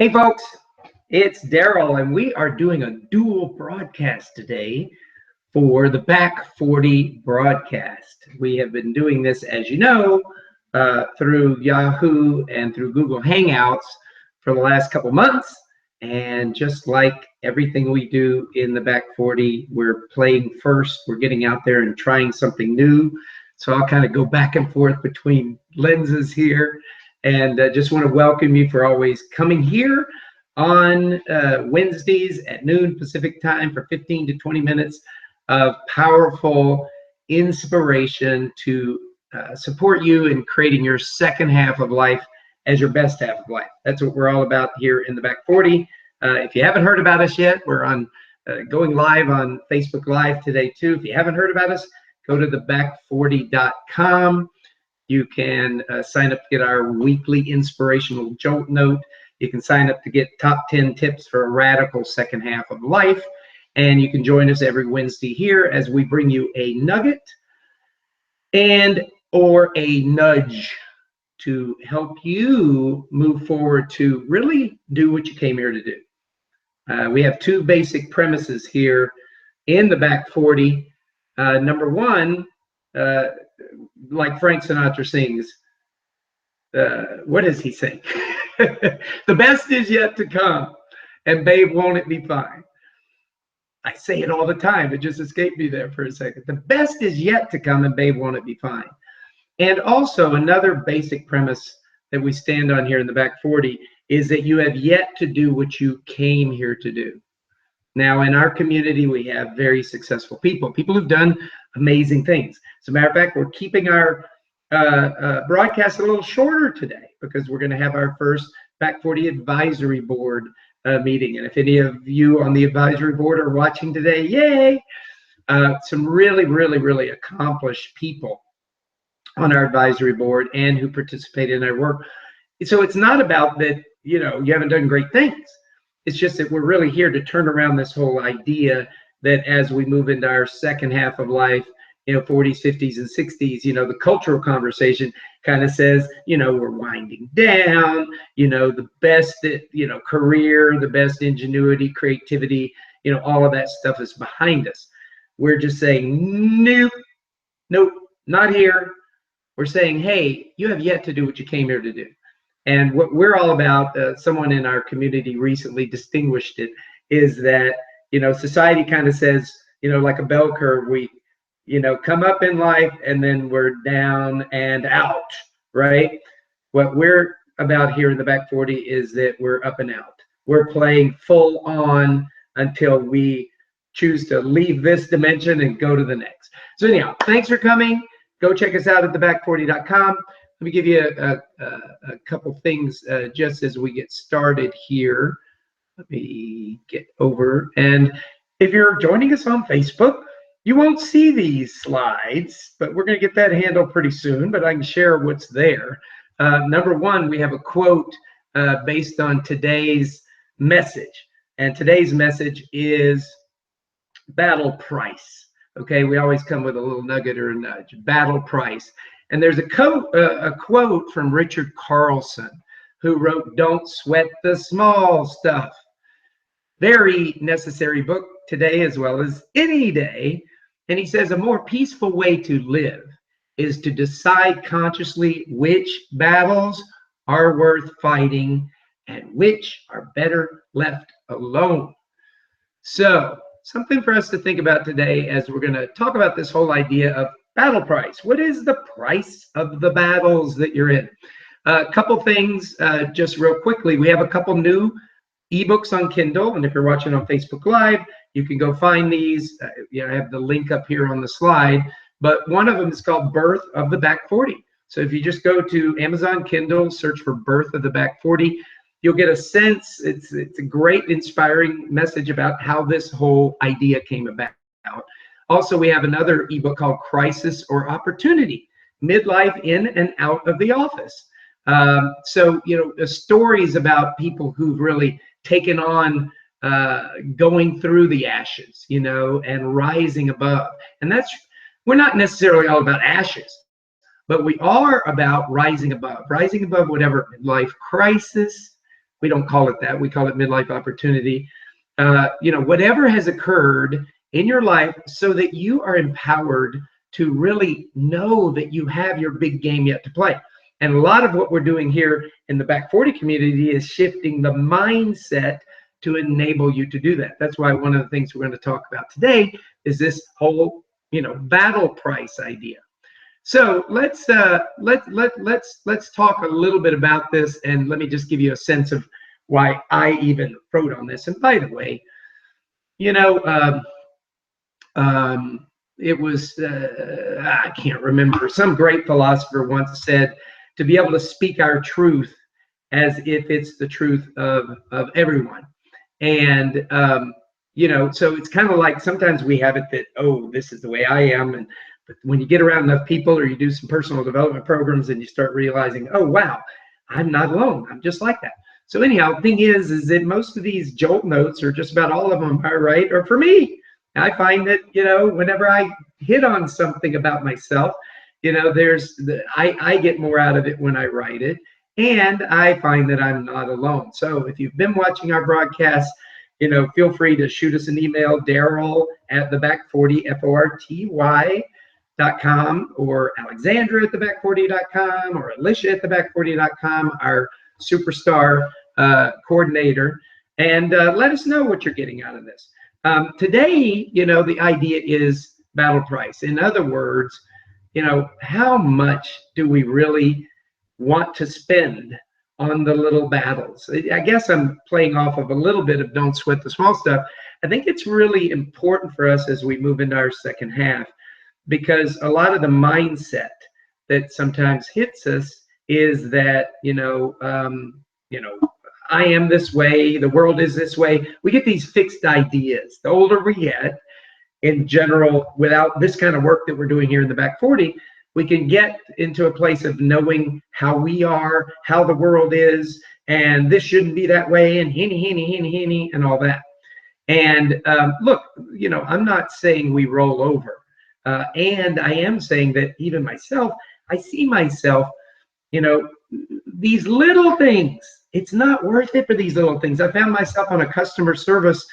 Hey folks, it's Darrell, and we are doing a dual broadcast today for the Back 40 broadcast. We have been doing this, as you know, through Yahoo and through Google Hangouts for the last couple months. And just like everything we do in the Back 40, we're playing first. We're getting out there and trying something new. So I'll kind of go back and forth between lenses here. And just want to welcome you for always coming here on Wednesdays at noon Pacific time for 15 to 20 minutes of powerful inspiration to support you in creating your second half of life as your best half of life. That's what we're all about here in the Back 40. If you haven't heard about us yet, we're on going live on Facebook Live today too. If you haven't heard about us, go to theback40.com. You can sign up to get our weekly inspirational jolt note. You can sign up to get top 10 tips for a radical second half of life. And you can join us every Wednesday here as we bring you a nugget and or a nudge to help you move forward to really do what you came here to do. We have two basic premises here in the Back 40. Number one, like Frank Sinatra sings, what does he sing? The best is yet to come, and babe, won't it be fine? I say it all the time. It just escaped me there for a second. The best is yet to come, and babe, won't it be fine? And also another basic premise that we stand on here in the Back 40 is that you have yet to do what you came here to do. Now, in our community, we have very successful people who've done amazing things. As a matter of fact, we're keeping our broadcast a little shorter today because we're going to have our first Back 40 advisory board meeting. And if any of you on the advisory board are watching today, yay! Some really accomplished people on our advisory board and who participate in our work. So it's not about that, you haven't done great things. It's just that we're really here to turn around this whole idea that as we move into our second half of life, 40s, 50s, and 60s, the cultural conversation kind of says, we're winding down, the best, career, the best ingenuity, creativity, all of that stuff is behind us. We're just saying, nope, not here. We're saying, hey, you have yet to do what you came here to do. And what we're all about, someone in our community recently distinguished it, is that, society kind of says, like a bell curve, we, come up in life and then we're down and out, right? What we're about here in the Back 40 is that we're up and out. We're playing full on until we choose to leave this dimension and go to the next. So anyhow, thanks for coming. Go check us out at theback40.com. Let me give you a couple things just as we get started here. Let me get over. And if you're joining us on Facebook, you won't see these slides, but we're going to get that handled pretty soon, but I can share what's there. Number one, we have a quote based on today's message. And today's message is battle price. Okay, we always come with a little nugget or a nudge. Battle price. And there's a quote from Richard Carlson, who wrote, "Don't sweat the small stuff." Very necessary book today as well as any day. And he says, a more peaceful way to live is to decide consciously which battles are worth fighting and which are better left alone. So something for us to think about today as we're going to talk about this whole idea of battle price. What is the price of the battles that you're in? A couple things just real quickly. We have a couple new ebooks on Kindle, and if you're watching on Facebook Live, you can go find these. I have the link up here on the slide, but one of them is called Birth of the Back 40. So if you just go to Amazon Kindle, search for Birth of the Back 40, you'll get a sense. It's a great inspiring message about how this whole idea came about. Also, we have another ebook called Crisis or Opportunity, Midlife in and Out of the Office. So, the stories about people who've really taken on going through the ashes, and rising above. And we're not necessarily all about ashes, but we are about rising above whatever life crisis we don't call it that. We call it midlife opportunity. Whatever has occurred in your life so that you are empowered to really know that you have your big game yet to play. And a lot of what we're doing here in the Back 40 community is shifting the mindset to enable you to do that. That's why one of the things we're going to talk about today is this whole, battle price idea. So let's talk a little bit about this, and let me just give you a sense of why I even wrote on this. And by the way, it was I can't remember. Some great philosopher once said to be able to speak our truth as if it's the truth of everyone. And so it's kind of like sometimes we have it that, oh, this is the way I am, but when you get around enough people or you do some personal development programs and you start realizing, oh wow, I'm not alone. I'm just like that. So anyhow, the thing is that most of these jolt notes, or just about all of them, are right. Or for me, I find that whenever I hit on something about myself, I get more out of it when I write it, and I find that I'm not alone. So if you've been watching our broadcast, feel free to shoot us an email, Darrell at the Back 40 FORTY.com, or Alexandra at the Back 40.com, or Alicia at the Back 40.com, our superstar coordinator, and let us know what you're getting out of this. Today, the idea is battle price. In other words, how much do we really want to spend on the little battles? I guess I'm playing off of a little bit of don't sweat the small stuff. I think it's really important for us as we move into our second half, because a lot of the mindset that sometimes hits us is that, I am this way, the world is this way. We get these fixed ideas. The older we get, in general, without this kind of work that we're doing here in the Back 40, we can get into a place of knowing how we are, how the world is, and this shouldn't be that way, and henny, and all that. And look, I'm not saying we roll over. And I am saying that even myself, I see myself, these little things, it's not worth it for these little things. I found myself on a customer service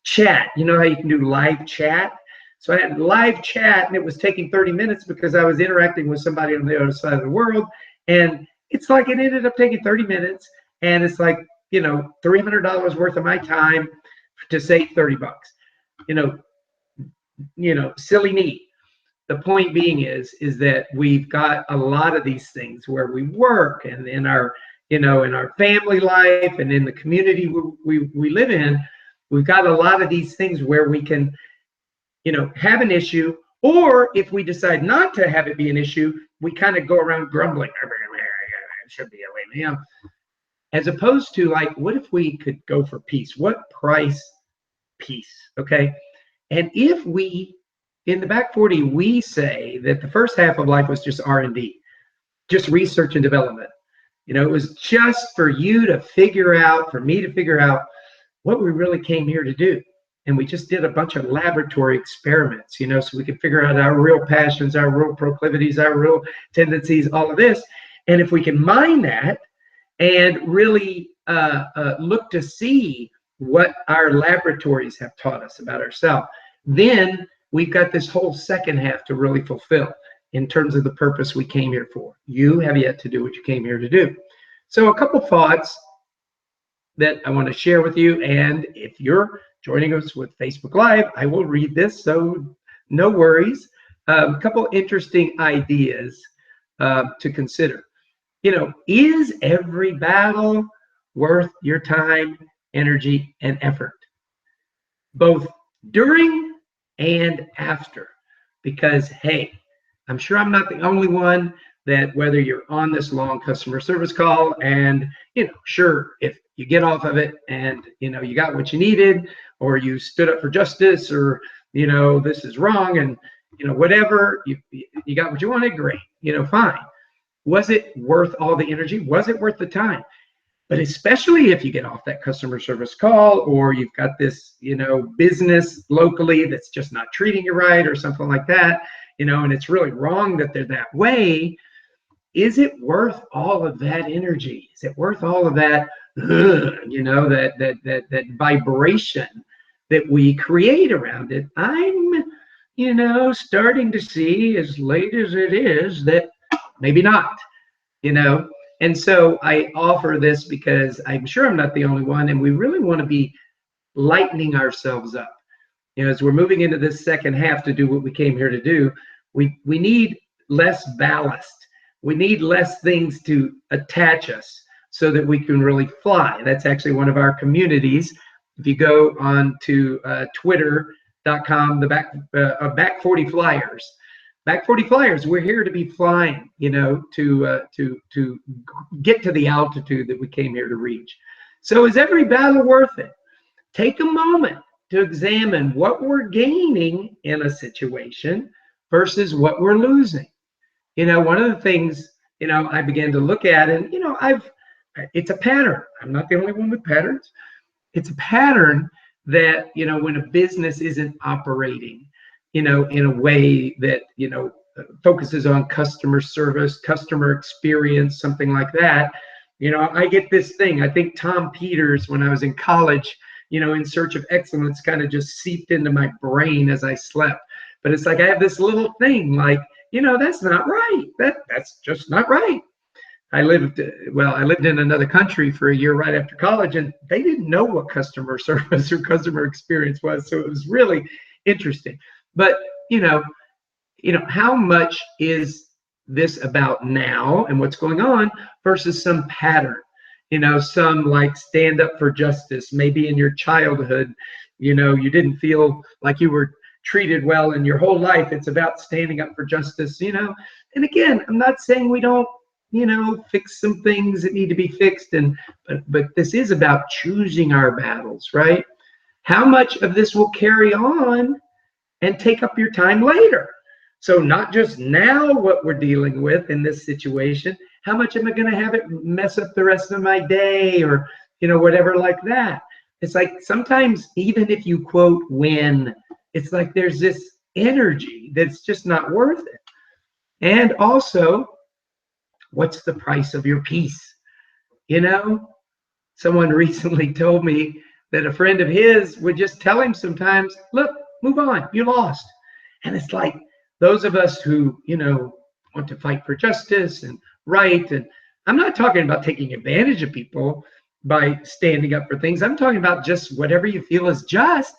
chat. You know how you can do live chat? So I had live chat, and it was taking 30 minutes because I was interacting with somebody on the other side of the world. And it's like it ended up taking 30 minutes, and it's like, $300 worth of my time to save 30 bucks. Silly me. The point being is that we've got a lot of these things where we work, and in our in our family life, and in the community we live in, we've got a lot of these things where we can, have an issue, or if we decide not to have it be an issue, we kind of go around grumbling, it should be a way, as opposed to, like, what if we could go for peace? What price? Peace. Okay. And if we, in the Back 40, we say that the first half of life was just R&D, just research and development. It was just for you to figure out, for me to figure out what we really came here to do. And we just did a bunch of laboratory experiments, so we could figure out our real passions, our real proclivities, our real tendencies, all of this. And if we can mine that and really look to see what our laboratories have taught us about ourselves, then we've got this whole second half to really fulfill in terms of the purpose we came here for. You have yet to do what you came here to do. So a couple thoughts that I want to share with you. And if you're joining us with Facebook Live, I will read this, so no worries. A couple interesting ideas to consider. Is every battle worth your time, energy, and effort, both during and after? Because, hey, I'm sure I'm not the only one that, whether you're on this long customer service call and, sure, if you get off of it and, you got what you needed, or you stood up for justice, or, this is wrong, and, whatever, you got what you wanted, great, fine. Was it worth all the energy? Was it worth the time? But especially if you get off that customer service call, or you've got this, business locally that's just not treating you right, or something like that, and it's really wrong that they're that way. is it worth all of that energy? Is it worth all of that, that vibration that we create around it? I'm, starting to see, as late as it is, that maybe not, And so I offer this because I'm sure I'm not the only one, and we really want to be lightening ourselves up. As we're moving into this second half to do what we came here to do, we need less ballast. We need less things to attach us so that we can really fly. That's actually one of our communities. If you go on to twitter.com, the Back 40 Flyers. Back 40 Flyers, we're here to be flying, to get to the altitude that we came here to reach. So is every battle worth it? Take a moment to examine what we're gaining in a situation versus what we're losing. One of the things, I began to look at, and, it's a pattern. I'm not the only one with patterns. It's a pattern that, when a business isn't operating, in a way that, focuses on customer service, customer experience, something like that. I get this thing. I think Tom Peters, when I was in college, In Search of Excellence, kind of just seeped into my brain as I slept. But it's like I have this little thing like, that's not right. That's just not right. I lived in another country for a year right after college, and they didn't know what customer service or customer experience was. So it was really interesting. But, how much is this about now and what's going on versus some pattern? Some like stand up for justice. Maybe in your childhood, you didn't feel like you were treated well in your whole life. It's about standing up for justice, And again, I'm not saying we don't, fix some things that need to be fixed. But this is about choosing our battles, right? How much of this will carry on and take up your time later? So not just now what we're dealing with in this situation, how much am I going to have it mess up the rest of my day or, whatever like that? It's like sometimes even if you quote win, it's like there's this energy that's just not worth it. And also, what's the price of your peace? Someone recently told me that a friend of his would just tell him sometimes, look, move on, you lost. And it's like those of us who, want to fight for justice and right. And I'm not talking about taking advantage of people by standing up for things. I'm talking about just whatever you feel is just.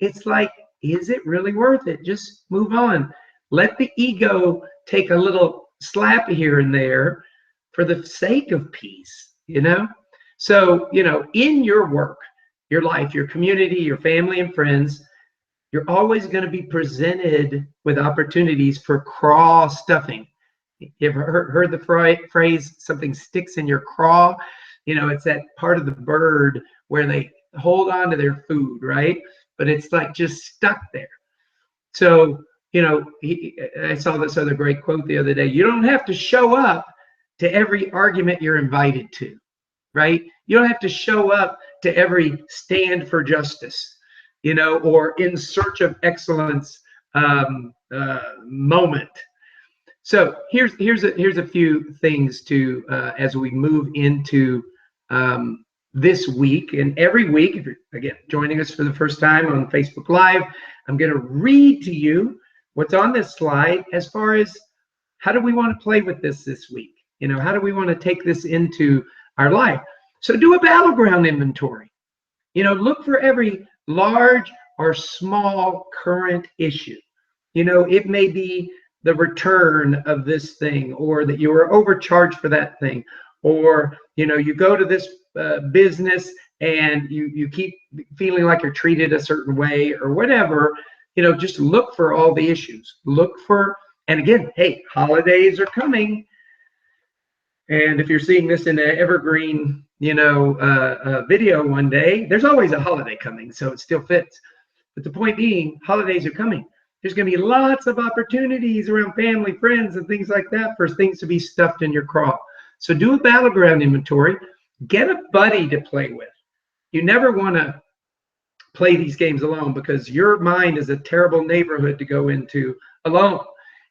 It's like, is it really worth it? Just move on. Let the ego take a little slap here and there for the sake of peace, So, in your work, your life, your community, your family and friends, you're always going to be presented with opportunities for craw stuffing. You ever heard the phrase, something sticks in your craw? It's that part of the bird where they hold on to their food, right? But it's like just stuck there. So, I saw this other great quote the other day. You don't have to show up to every argument you're invited to, right? You don't have to show up to every stand for justice, or in search of excellence moment. So here's a few things to as we move into this week, and every week, if you're again joining us for the first time on Facebook Live, I'm going to read to you what's on this slide as far as how do we want to play with this week. How do we want to take this into our life? So do a battleground inventory. Look for every large or small current issue. It may be the return of this thing, or that you were overcharged for that thing, or you go to this business and you keep feeling like you're treated a certain way or whatever. Just look for all the issues. And again, hey, holidays are coming. And if you're seeing this in an evergreen, video one day, there's always a holiday coming, so it still fits. But the point being, holidays are coming. There's going to be lots of opportunities around family, friends, and things like that for things to be stuffed in your craw. So do a battleground inventory. Get a buddy to play with. You never want to play these games alone because your mind is a terrible neighborhood to go into alone.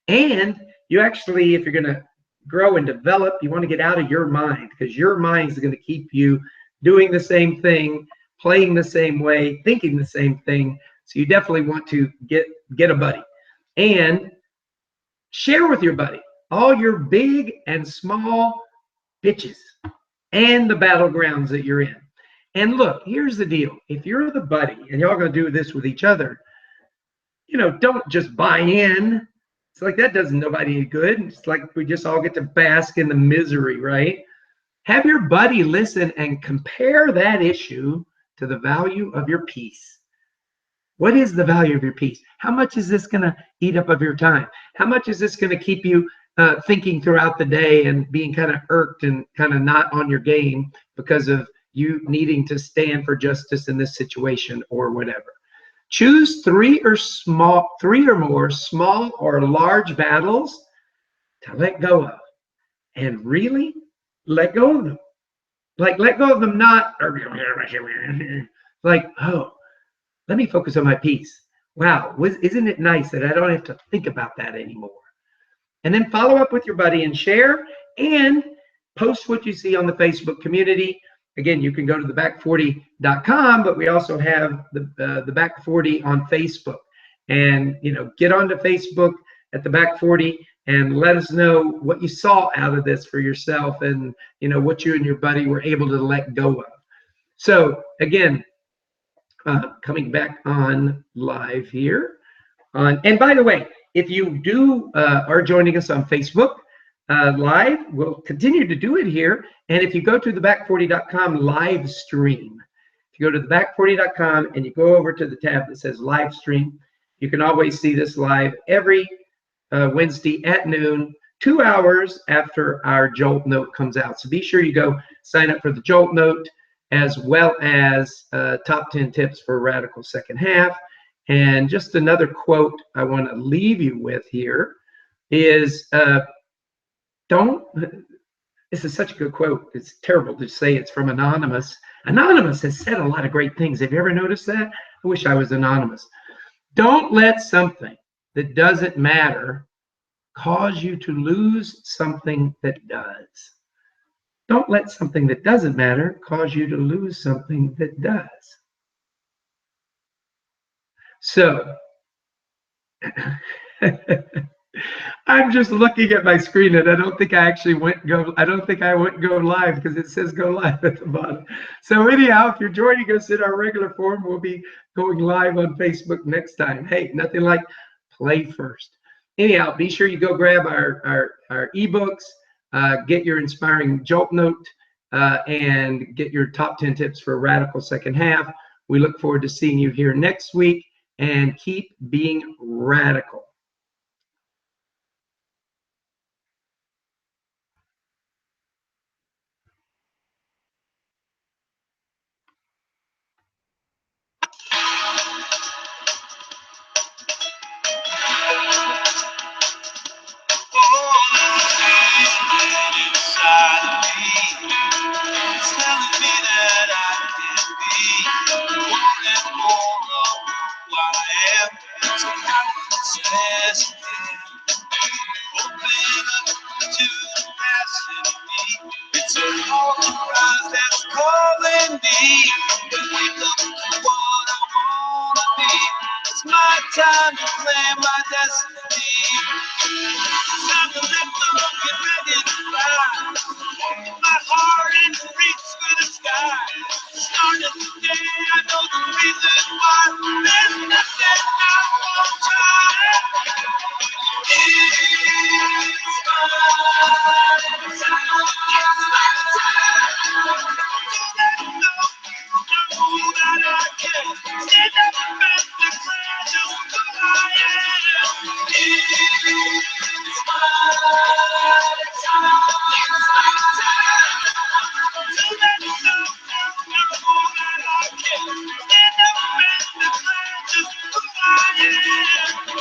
And you actually, if you're going to grow and develop. You want to get out of your mind, because your mind is going to keep you doing the same thing, playing the same way, thinking the same thing. So you definitely want to get a buddy and share with your buddy all your big and small bitches and the battlegrounds that you're in. And look, here's the deal. If you're the buddy and y'all gonna do this with each other, don't just buy in. It's like that does nobody any good. It's like we just all get to bask in the misery, right? Have your buddy listen and compare that issue to the value of your peace. What is the value of your peace? How much is this going to eat up of your time? How much is this going to keep you thinking throughout the day and being kind of irked and kind of not on your game because of you needing to stand for justice in this situation or whatever? Choose three or more small or large battles to let go of, and really let go of them. Like, let go of them, not like, oh, let me focus on my peace. Wow, isn't it nice that I don't have to think about that anymore? And then follow up with your buddy and share and post what you see on the Facebook community. Again, you can go to theback40.com, but we also have the Back 40 on Facebook. And, get onto Facebook at the Back 40 and let us know what you saw out of this for yourself and, what you and your buddy were able to let go of. So, again, coming back on live here. And by the way, if you are joining us on Facebook live, we'll continue to do it here. And if you go to theback40.com live stream, if you go to theback40.com and you go over to the tab that says live stream, you can always see this live every Wednesday at noon, 2 hours after our Jolt Note comes out. So be sure you go sign up for the Jolt Note, as well as top 10 tips for a radical second half. And just another quote I want to leave you with here is, this is such a good quote. It's terrible to say it's from Anonymous. Anonymous has said a lot of great things. Have you ever noticed that? I wish I was anonymous. Don't let something that doesn't matter cause you to lose something that does. Don't let something that doesn't matter cause you to lose something that does. So, I'm just looking at my screen, and I don't think I went go live because it says go live at the bottom. So anyhow, if you're joining us in our regular form, we'll be going live on Facebook next time. Hey, nothing like play first. Anyhow, be sure you go grab our ebooks, get your inspiring Jolt Note, and get your top 10 tips for a radical second half. We look forward to seeing you here next week, and keep being radical. It's a long rise that's calling me. Wake up to what I wanna be. It's my time to claim my destiny. It's time to lift up, get ready to fly. My heart in reach for the sky. Starting today, I know the reason why. There's nothing I won't try. Stand up and declare just who I am.